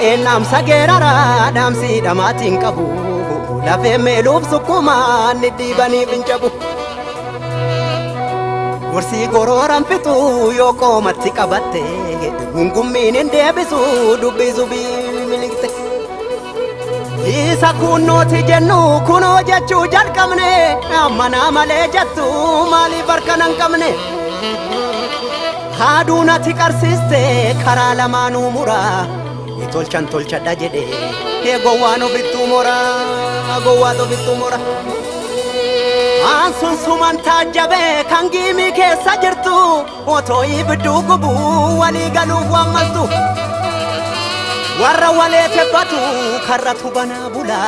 enam sagerara damsi damatin qabu lafe meluf sukuma nidibani binjabu Gorsi gororan fitu yoko matti qabatte gungummin deebisu dubbisu bimilikte Isa kunnoti jennu kuno jechu jalqabne amana male jettu mali barkanan qabne Haadunati qarsiste kara lamanu mura Tolchan tolchadha jedhe gowwaan ofittuu mora gowwaat ofittuu mora Ansun suman taajjabe kan giimii keessa jirtu otoo ibidduu gubu walii galuuf wammaltu warra walee tebbatu karratu banaa bula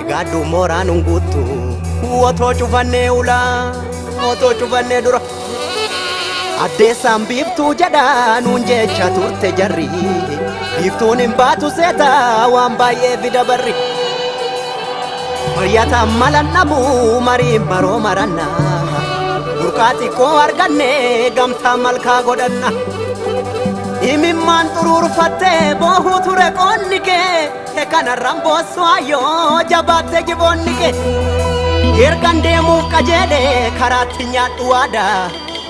egaaddu mooraan hunguuttu otoo cufannee ulaa otoo cufannee dura Addeessaan biiftuu jedha nuun jecha turte jarri Biiftuun hin baatu seeta waan baay'ee fida barri Mariyata malan dhabu mariin baroo maranna Burqaa xiqqoo arganne gamtaa malkaa godhanna Imimmaan xuruurfattee boohuu ture qoonni kee Kanarraan boossu ayyoo jabaatte jiboonni kee Ergan deemuuf qajeele karaatti nyaadhu waadaa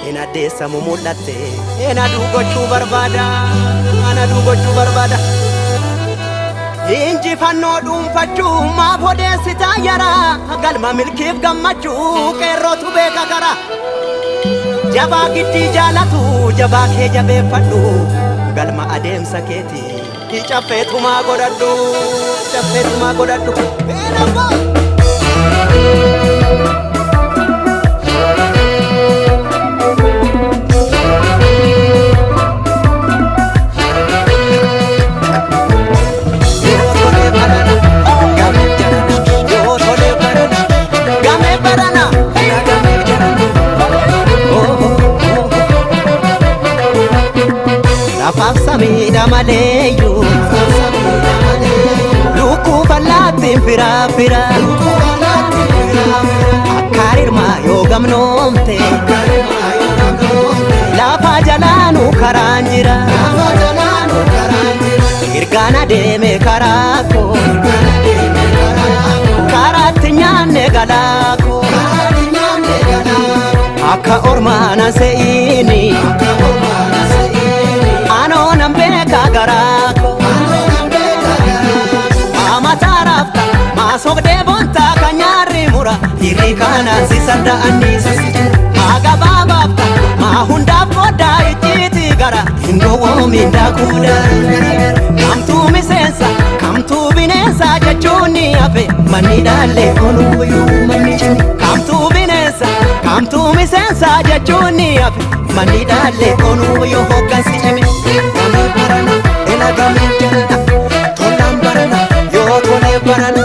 Ena desa mumulatte ena dugochuu barbaada ana dugochuu barbaada Inji fannoo dhuunfachuu maaf odeessita yara galma milkiif gammachuu qeerrootu beeka gara Jabaa giddii jaalatu jabaa kee jabeeffadhu galma adeemsa keeti caffeetumaa godhadhu caffeetumaa godhadhu Samida maleyu Luku balati fira fira Akarirma yogam nomte Lafa jalanu karanjira Irgana deme karako Karati nyanne galako Akka ormana seini Garako Amatarafta masogde bonta kanyari mura Hirikana sisanda anisa Agababafta mahunda koda ijiti gara Hingo wominda kuda Kamtu misensa kamtu binensa jechuni afe Manidale onuyu manichini Kamtu binensa kamtu misensa jechuni afe Manidale onuyu hokasi chimi Gamil jarana, tolam barana, yo tole barana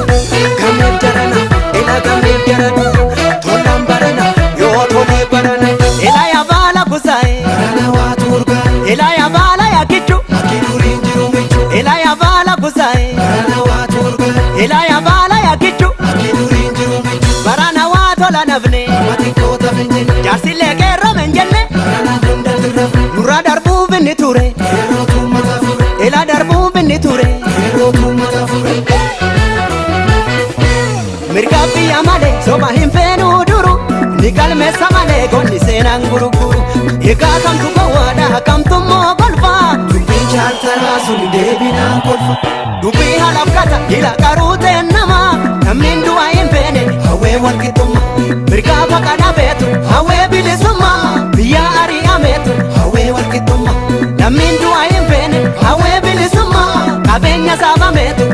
Gamil jarana, gamil jarana, tolam barana, yo tole barana Ela ya bala kusae, barana waturga Ela ya bala ya kichu, akidurin jiru michu Ela ya bala kusae, barana waturga Ela ya bala ya kichu, akidurin jiru michu Barana watola navne, matikota menjene Jarsile kerro menjene, barana hunda tirrafne Nura darbu binni ture, kerro tumata Ela darbu binni ture Erotu matafure Mirgabi amale Soba hinfenu duru Nikal mesa male Gonni senan guru guru Eka kamtu kawada Kamtu mo golfa Dubbi chantara Suni debina golfa Dubbi halafkata Ila karute nama Namnin duwa hinfene Hawe walkituma Mirgaba kana betu Hawe bilisuma Biya ari ametu Hawe walkituma Namnin duwa hinfene Hawe bilisuma Abenya sabametu